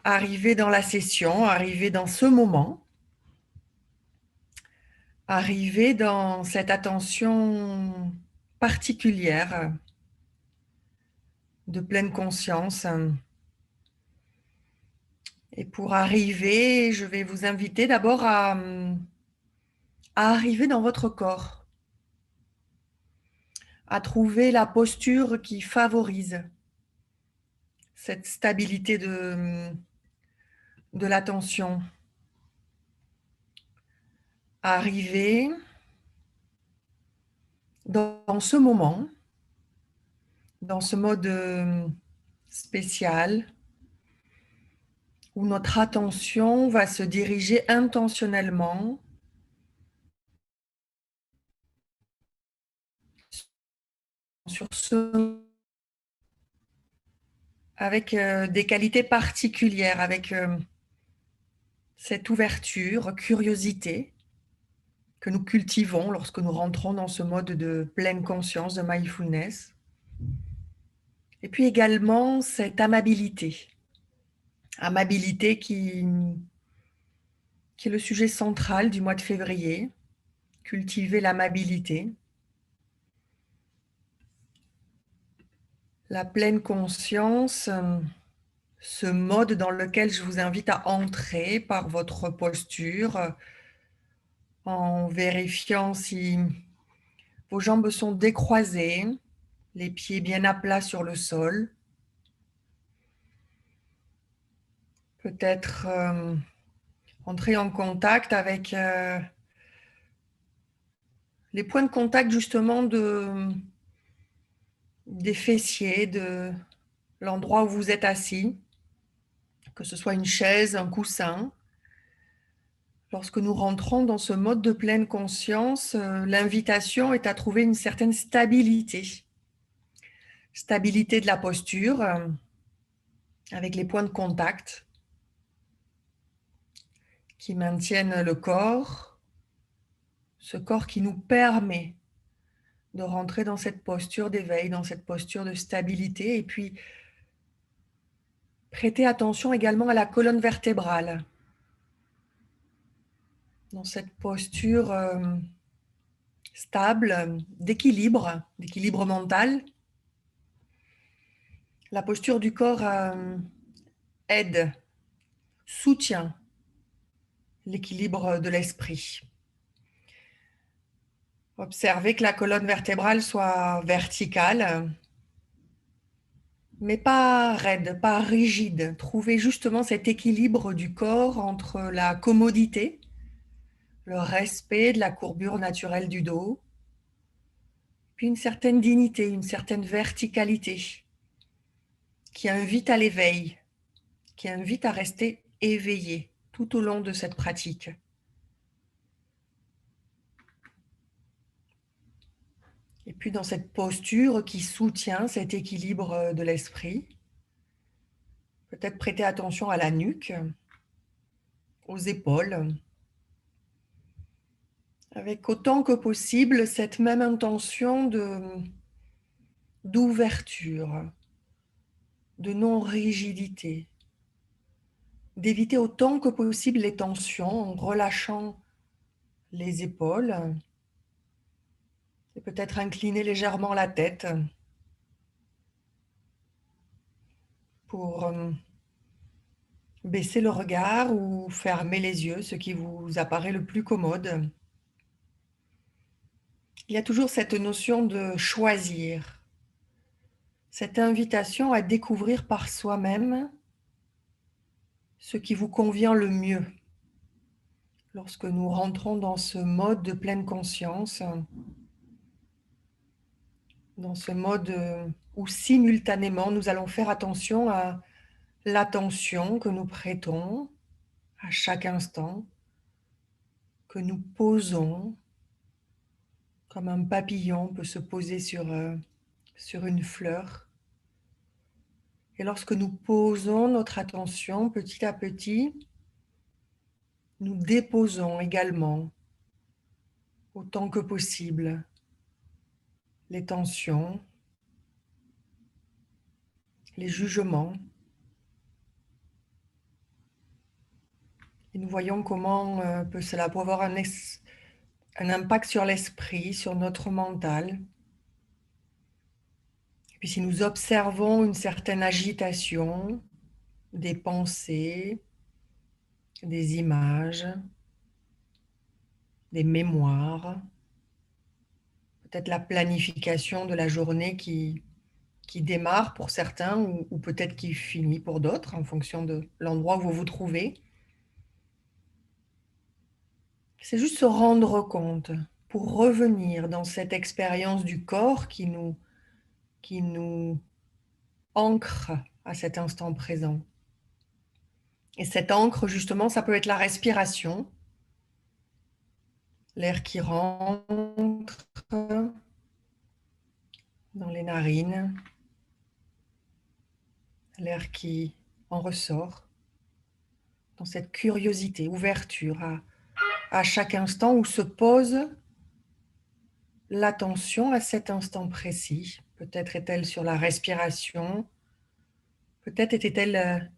arriver dans la session, arriver dans ce moment, arriver dans cette attention particulière de pleine conscience. Et pour arriver, je vais vous inviter d'abord à arriver dans votre corps, à trouver la posture qui favorise cette stabilité de l'attention. Arriver dans ce moment, dans ce mode spécial, où notre attention va se diriger intentionnellement sur ce, avec des qualités particulières, avec cette ouverture, curiosité que nous cultivons lorsque nous rentrons dans ce mode de pleine conscience, de mindfulness. Et puis également cette amabilité. Amabilité qui est le sujet central du mois de février. Cultiver l'amabilité. La pleine conscience, ce mode dans lequel je vous invite à entrer par votre posture, en vérifiant si vos jambes sont décroisées, les pieds bien à plat sur le sol. Peut-être entrer en contact avec les points de contact justement des fessiers, de l'endroit où vous êtes assis, que ce soit une chaise, un coussin. Lorsque nous rentrons dans ce mode de pleine conscience, l'invitation est à trouver une certaine stabilité. Stabilité de la posture, avec les points de contact qui maintiennent le corps, ce corps qui nous permet de rentrer dans cette posture d'éveil, dans cette posture de stabilité, et puis prêter attention également à la colonne vertébrale, dans cette posture stable, d'équilibre mental. La posture du corps aide, soutient l'équilibre de l'esprit. Observez que la colonne vertébrale soit verticale, mais pas raide, pas rigide. Trouvez justement cet équilibre du corps entre la commodité, le respect de la courbure naturelle du dos, puis une certaine dignité, une certaine verticalité qui invite à l'éveil, qui invite à rester éveillé tout au long de cette pratique. Et puis dans cette posture qui soutient cet équilibre de l'esprit, peut-être prêter attention à la nuque, aux épaules, avec autant que possible cette même intention d'ouverture, de non-rigidité, d'éviter autant que possible les tensions en relâchant les épaules et peut-être incliner légèrement la tête pour baisser le regard ou fermer les yeux, ce qui vous apparaît le plus commode. Il y a toujours cette notion de choisir, cette invitation à découvrir par soi-même ce qui vous convient le mieux. Lorsque nous rentrons dans ce mode de pleine conscience, dans ce mode où simultanément nous allons faire attention à l'attention que nous prêtons à chaque instant, que nous posons, comme un papillon peut se poser sur une fleur. Et lorsque nous posons notre attention petit à petit, nous déposons également, autant que possible, les tensions, les jugements, Et nous voyons comment cela peut avoir un impact sur l'esprit, sur notre mental. Et puis si nous observons une certaine agitation, des pensées, des images, des mémoires, peut-être la planification de la journée qui démarre pour certains ou peut-être qui finit pour d'autres en fonction de l'endroit où vous vous trouvez. C'est juste se rendre compte pour revenir dans cette expérience du corps qui nous ancre à cet instant présent. Et cette ancre, justement, ça peut être la respiration, l'air qui rentre dans les narines, l'air qui en ressort, dans cette curiosité, ouverture à chaque instant où se pose l'attention à cet instant précis. Peut-être est-elle sur la respiration, peut-être était-elle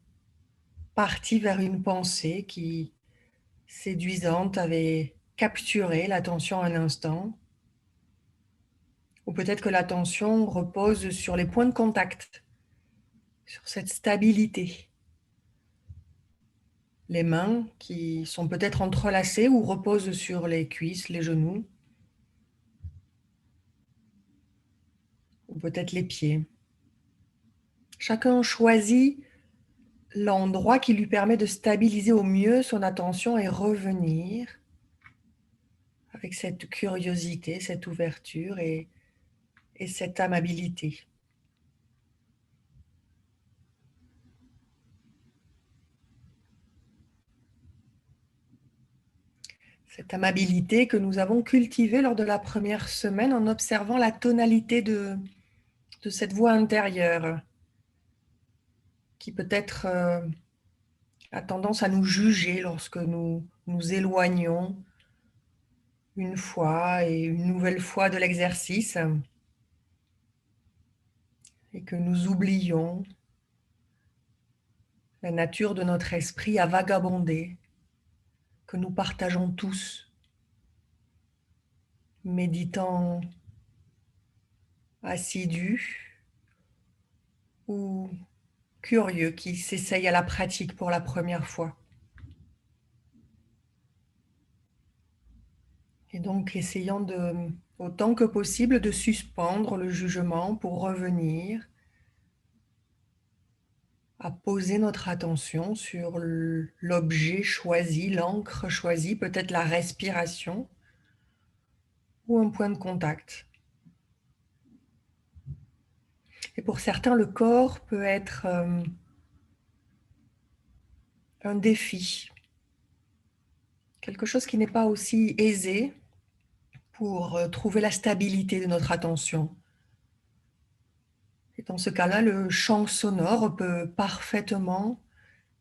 partie vers une pensée qui, séduisante, avait capturé l'attention un instant. Ou peut-être que l'attention repose sur les points de contact, sur cette stabilité. Les mains qui sont peut-être entrelacées ou reposent sur les cuisses, les genoux, ou peut-être les pieds. Chacun choisit l'endroit qui lui permet de stabiliser au mieux son attention et revenir avec cette curiosité, cette ouverture et cette amabilité. Cette amabilité que nous avons cultivée lors de la première semaine en observant la tonalité de cette voix intérieure qui peut-être a tendance à nous juger lorsque nous nous éloignons une fois et une nouvelle fois de l'exercice et que nous oublions la nature de notre esprit à vagabonder, que nous partageons tous, méditants assidus ou curieux qui s'essayent à la pratique pour la première fois. Et donc essayant autant que possible de suspendre le jugement pour revenir à poser notre attention sur l'objet choisi, l'encre choisie, peut-être la respiration ou un point de contact. Et pour certains, le corps peut être un défi, quelque chose qui n'est pas aussi aisé pour trouver la stabilité de notre attention. Et dans ce cas-là, le champ sonore peut parfaitement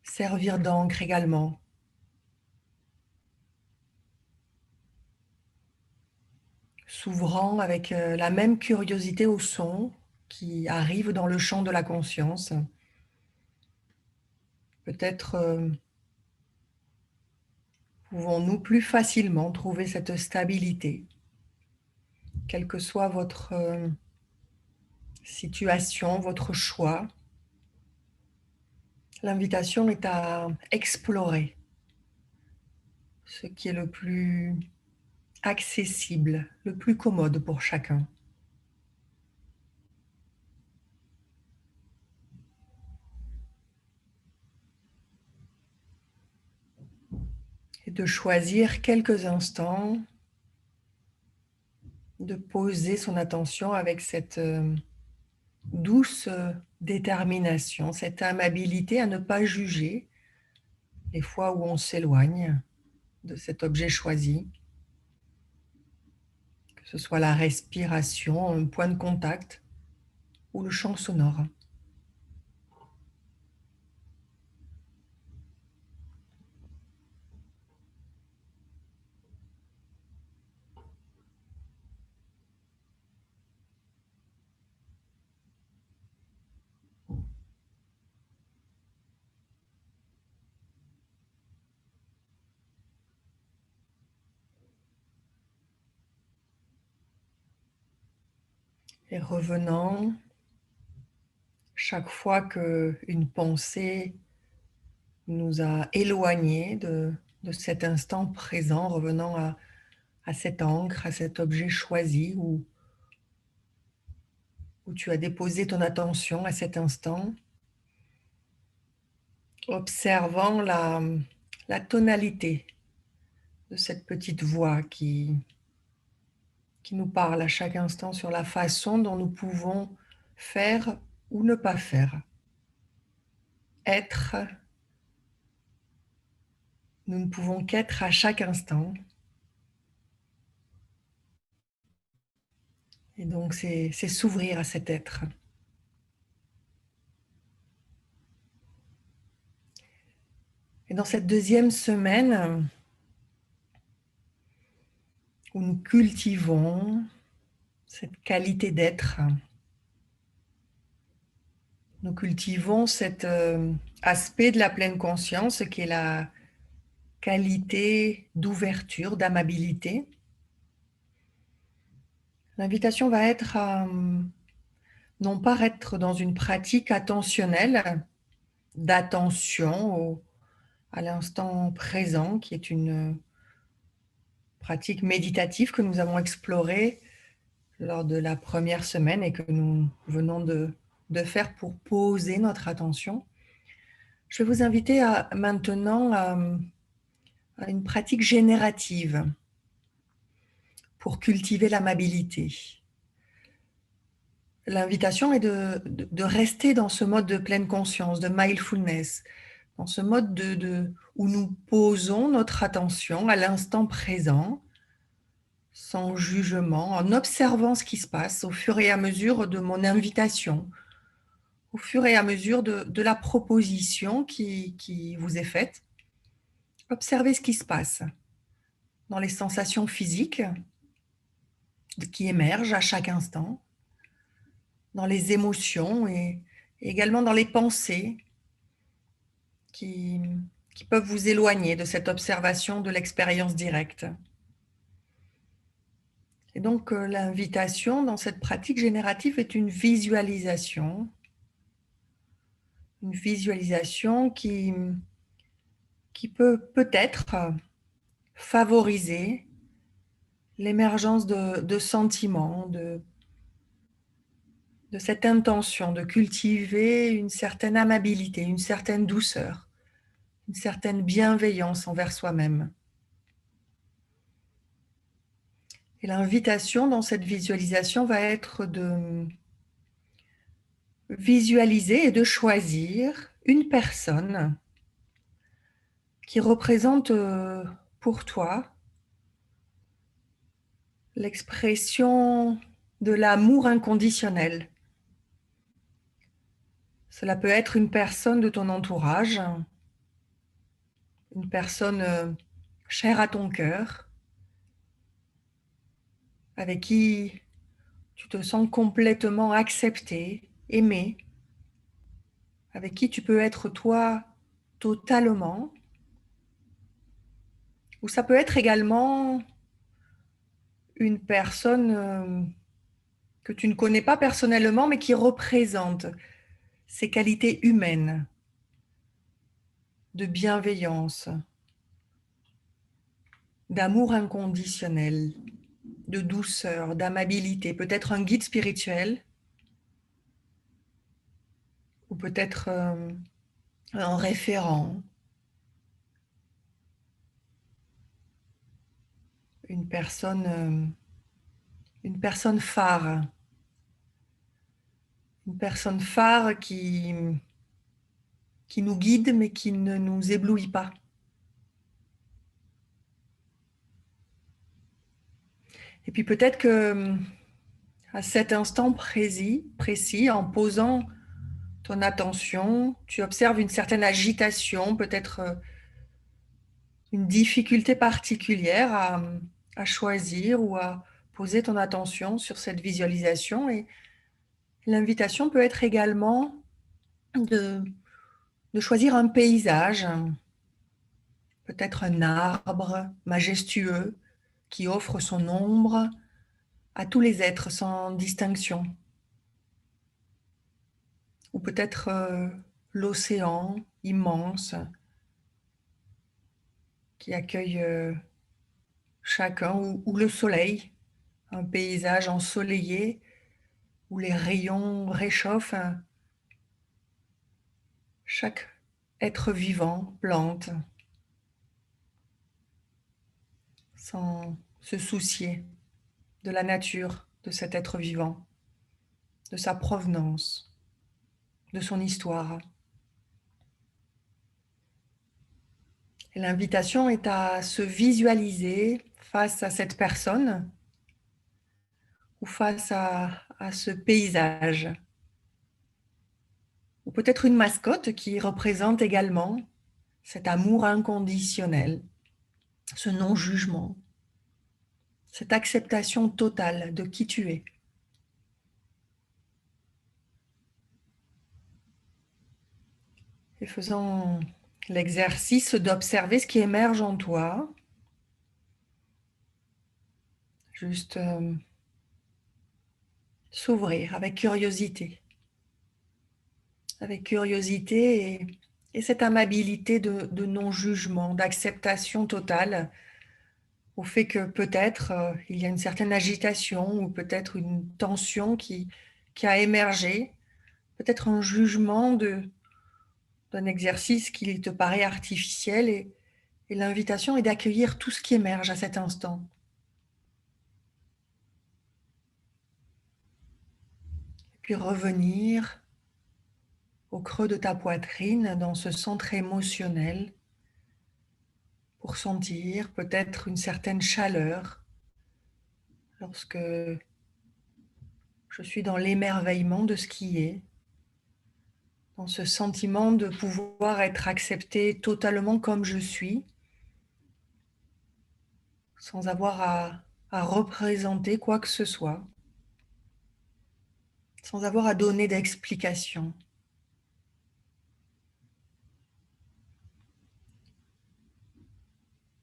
servir d'encre également. S'ouvrant avec la même curiosité au son qui arrive dans le champ de la conscience. Peut-être pouvons-nous plus facilement trouver cette stabilité, quelle que soit votre situation, votre choix. L'invitation est à explorer ce qui est le plus accessible, le plus commode pour chacun. Et de choisir quelques instants, de poser son attention avec cette douce détermination, cette amabilité à ne pas juger les fois où on s'éloigne de cet objet choisi, que ce soit la respiration, un point de contact ou le champ sonore. Et revenant chaque fois qu'une pensée nous a éloignés de cet instant présent, revenant à cette encre, à cet objet choisi où tu as déposé ton attention à cet instant, observant la tonalité de cette petite voix qui nous parle à chaque instant sur la façon dont nous pouvons faire ou ne pas faire. Être, nous ne pouvons qu'être à chaque instant. Et donc, c'est s'ouvrir à cet être. Et dans cette deuxième semaine, où nous cultivons cette qualité d'être, nous cultivons cet aspect de la pleine conscience qui est la qualité d'ouverture, d'amabilité. L'invitation va être à non pas être dans une pratique attentionnelle, d'attention à l'instant présent, qui est une pratique méditative que nous avons explorée lors de la première semaine et que nous venons de faire pour poser notre attention. Je vais vous inviter maintenant à une pratique générative pour cultiver l'amabilité. L'invitation est de rester dans ce mode de pleine conscience, de mindfulness, dans ce mode où nous posons notre attention à l'instant présent, sans jugement, en observant ce qui se passe au fur et à mesure de mon invitation, au fur et à mesure de la proposition qui vous est faite. Observez ce qui se passe dans les sensations physiques qui émergent à chaque instant, dans les émotions et également dans les pensées qui peuvent vous éloigner de cette observation de l'expérience directe. Et donc, l'invitation dans cette pratique générative est une visualisation qui peut peut-être favoriser l'émergence de sentiments, de cette intention de cultiver une certaine amabilité, une certaine douceur, une certaine bienveillance envers soi-même. Et l'invitation dans cette visualisation va être de visualiser et de choisir une personne qui représente pour toi l'expression de l'amour inconditionnel. Cela peut être une personne de ton entourage, une personne chère à ton cœur, avec qui tu te sens complètement accepté, aimé, avec qui tu peux être toi totalement. Ou ça peut être également une personne que tu ne connais pas personnellement, mais qui représente ces qualités humaines de bienveillance, d'amour inconditionnel, de douceur, d'amabilité, peut-être un guide spirituel, ou peut-être un référent, une personne phare, qui nous guide mais qui ne nous éblouit pas. Et puis peut-être que à cet instant précis, en posant ton attention, tu observes une certaine agitation, peut-être une difficulté particulière à choisir ou à poser ton attention sur cette visualisation. Et l'invitation peut être également de choisir un paysage, peut-être un arbre majestueux qui offre son ombre à tous les êtres sans distinction. Ou peut-être l'océan immense qui accueille chacun, ou le soleil, un paysage ensoleillé où les rayons réchauffent chaque être vivant, plante, sans se soucier de la nature de cet être vivant, de sa provenance, de son histoire. Et l'invitation est à se visualiser face à cette personne ou face à ce paysage. Ou peut-être une mascotte qui représente également cet amour inconditionnel, ce non-jugement, cette acceptation totale de qui tu es. Et faisant l'exercice d'observer ce qui émerge en toi, juste s'ouvrir avec curiosité et cette amabilité de non-jugement, d'acceptation totale au fait que peut-être il y a une certaine agitation ou peut-être une tension qui a émergé, peut-être un jugement d'un exercice qui te paraît artificiel et l'invitation est d'accueillir tout ce qui émerge à cet instant. Et puis revenir au creux de ta poitrine, dans ce centre émotionnel, pour sentir peut-être une certaine chaleur lorsque je suis dans l'émerveillement de ce qui est, dans ce sentiment de pouvoir être accepté totalement comme je suis, sans avoir à représenter quoi que ce soit, sans avoir à donner d'explication.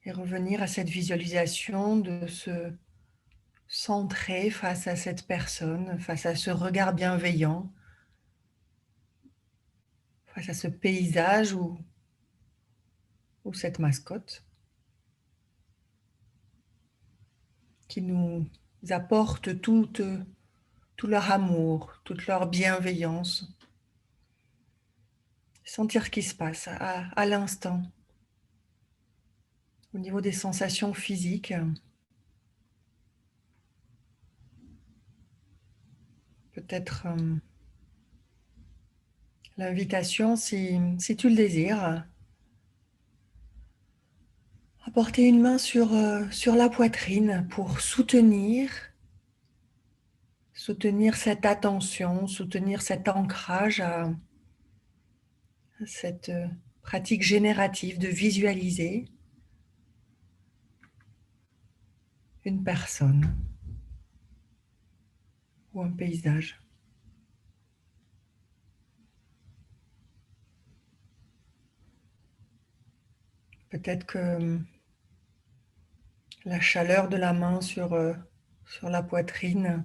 Et revenir à cette visualisation de se centrer face à cette personne, face à ce regard bienveillant, face à ce paysage ou cette mascotte qui nous apporte tout leur amour, toute leur bienveillance. Sentir ce qui se passe à l'instant, au niveau des sensations physiques. Peut-être l'invitation, si tu le désires, à porter une main sur la poitrine pour soutenir cette attention, soutenir cet ancrage à cette pratique générative de visualiser une personne ou un paysage. Peut-être que la chaleur de la main sur la poitrine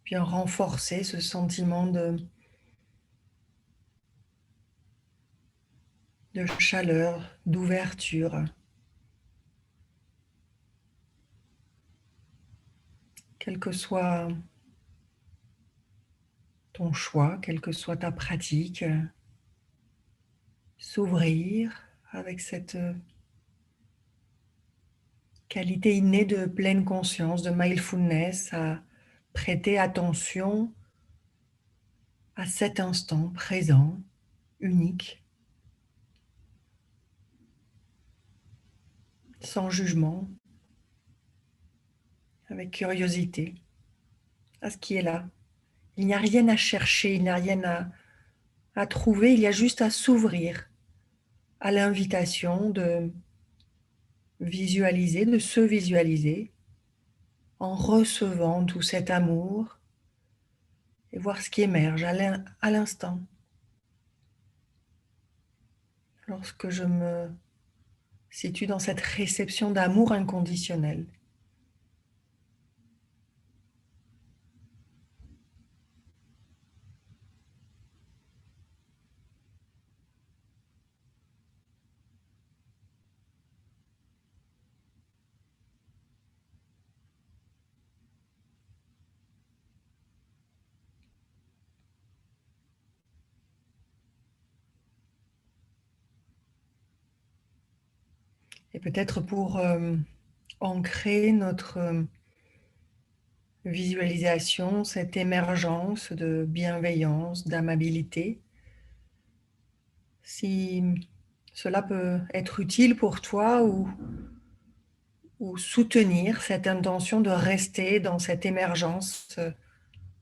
vient renforcer ce sentiment de chaleur, d'ouverture. Quel que soit ton choix, quelle que soit ta pratique, s'ouvrir avec cette qualité innée de pleine conscience, de mindfulness, à prêter attention à cet instant présent, unique, sans jugement, avec curiosité, à ce qui est là. Il n'y a rien à chercher, il n'y a rien à trouver, il y a juste à s'ouvrir à l'invitation de visualiser, de se visualiser en recevant tout cet amour et voir ce qui émerge à l'instant. Lorsque je me situe dans cette réception d'amour inconditionnel. Et peut-être pour ancrer notre visualisation, cette émergence de bienveillance, d'amabilité, si cela peut être utile pour toi ou soutenir cette intention de rester dans cette émergence,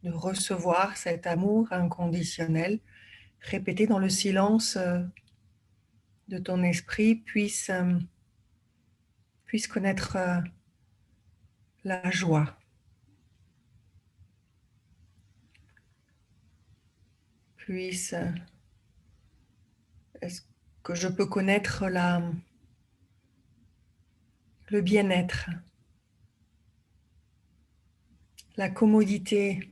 de recevoir cet amour inconditionnel, répété dans le silence de ton esprit, puisse connaître la joie, puisse, est-ce que je peux connaître le bien-être, la commodité,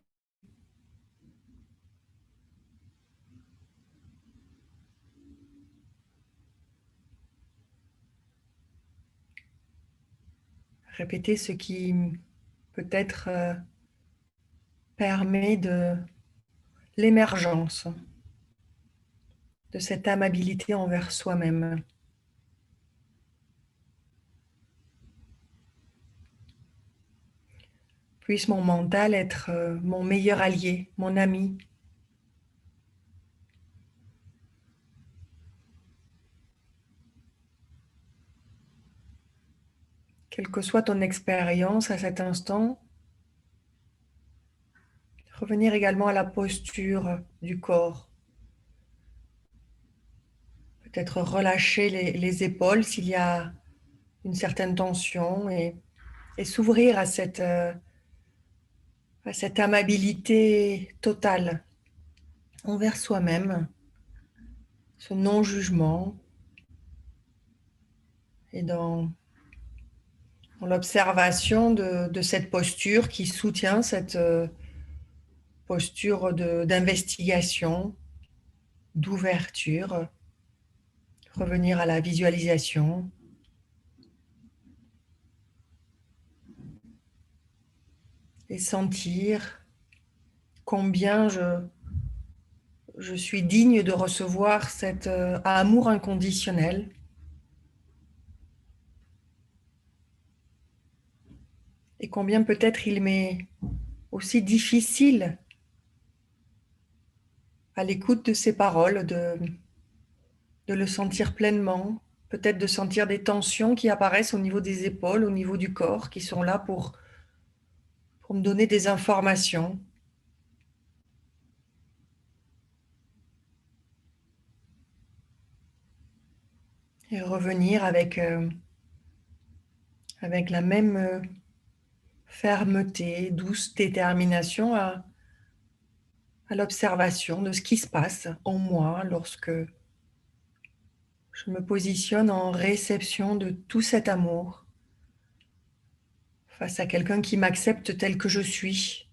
répéter ce qui peut-être permet de l'émergence de cette amabilité envers soi-même. Puisse mon mental être mon meilleur allié, mon ami. Quelle que soit ton expérience à cet instant, revenir également à la posture du corps. Peut-être relâcher les épaules s'il y a une certaine tension et s'ouvrir à cette amabilité totale envers soi-même, ce non-jugement et dans l'observation de cette posture qui soutient cette posture d'investigation, d'ouverture, revenir à la visualisation et sentir combien je suis digne de recevoir cet amour inconditionnel et combien peut-être il m'est aussi difficile à l'écoute de ces paroles, de le sentir pleinement, peut-être de sentir des tensions qui apparaissent au niveau des épaules, au niveau du corps, qui sont là pour me donner des informations. Et revenir avec la même fermeté, douce détermination à l'observation de ce qui se passe en moi lorsque je me positionne en réception de tout cet amour face à quelqu'un qui m'accepte tel que je suis,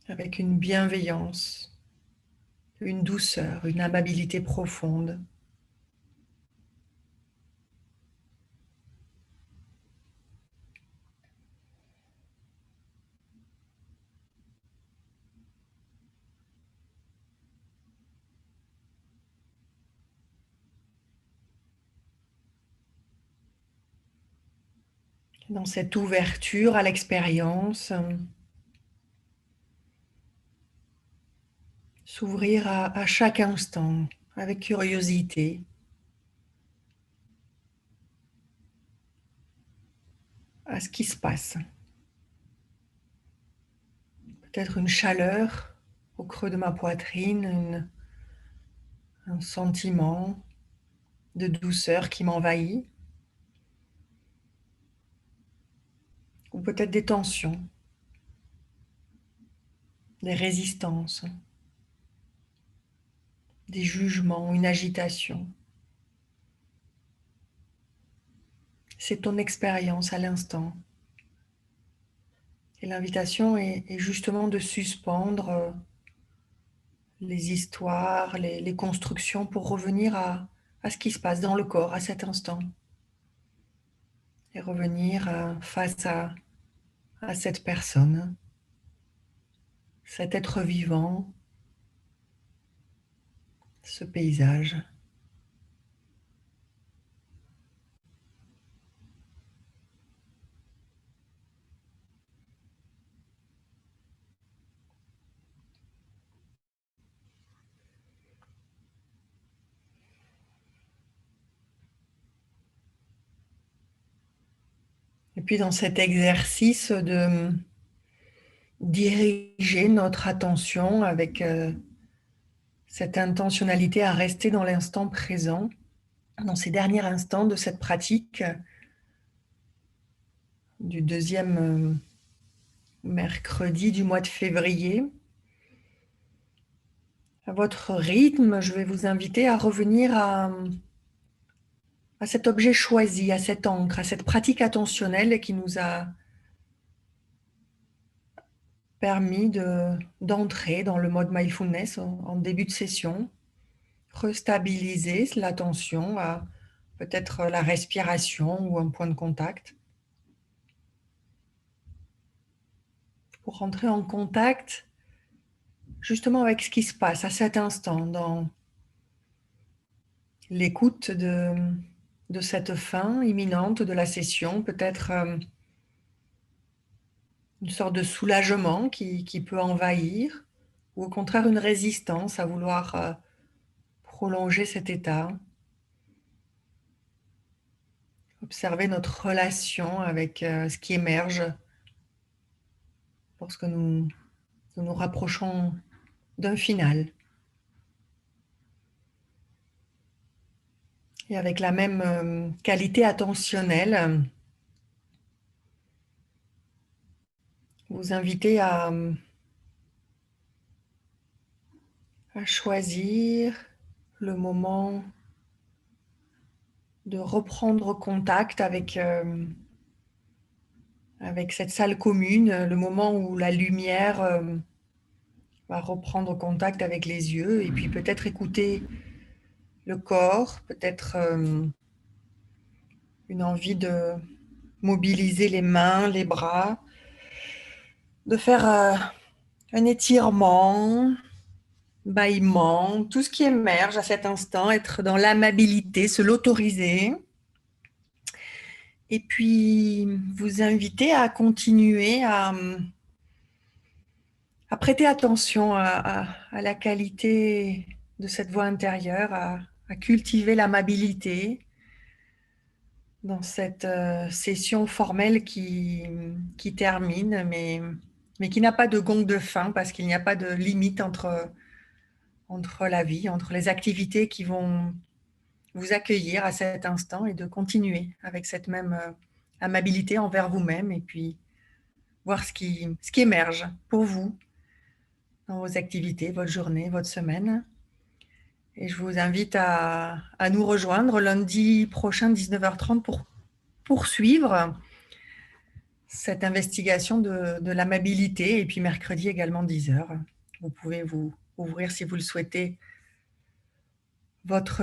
avec une bienveillance, une douceur, une amabilité profonde. Dans cette ouverture à l'expérience, s'ouvrir à chaque instant avec curiosité, à ce qui se passe. Peut-être une chaleur au creux de ma poitrine, un sentiment de douceur qui m'envahit, ou peut-être des tensions, des résistances, des jugements, une agitation. C'est ton expérience à l'instant. Et l'invitation est justement de suspendre les histoires, les constructions pour revenir à ce qui se passe dans le corps à cet instant. Et revenir face à cette personne, cet être vivant, ce paysage. Et puis dans cet exercice de diriger notre attention avec cette intentionnalité à rester dans l'instant présent, dans ces derniers instants de cette pratique du deuxième mercredi du mois de février. À votre rythme, je vais vous inviter à revenir à cet objet choisi, à cette encre, à cette pratique attentionnelle qui nous a permis d'entrer dans le mode mindfulness en début de session, restabiliser l'attention à peut-être la respiration ou un point de contact. Pour rentrer en contact justement avec ce qui se passe à cet instant, dans l'écoute de cette fin imminente de la session, peut-être une sorte de soulagement qui peut envahir, ou au contraire une résistance à vouloir prolonger cet état. Observer notre relation avec ce qui émerge lorsque nous nous rapprochons d'un final. Et avec la même qualité attentionnelle, vous inviter à choisir le moment de reprendre contact avec cette salle commune, le moment où la lumière va reprendre contact avec les yeux, et puis peut-être écouter le corps, peut-être une envie de mobiliser les mains, les bras, de faire un étirement, bâillement, tout ce qui émerge à cet instant, être dans l'amabilité, se l'autoriser. Et puis vous inviter à continuer à prêter attention à la qualité de cette voix intérieure, à cultiver l'amabilité dans cette session formelle qui termine, mais qui n'a pas de gong de fin, parce qu'il n'y a pas de limite entre la vie, entre les activités qui vont vous accueillir à cet instant, et de continuer avec cette même amabilité envers vous-même, et puis voir ce qui émerge pour vous dans vos activités, votre journée, votre semaine. Et je vous invite à nous rejoindre lundi prochain, 19h30, pour poursuivre cette investigation de l'amabilité, et puis mercredi également 10h. Vous pouvez vous ouvrir, si vous le souhaitez, votre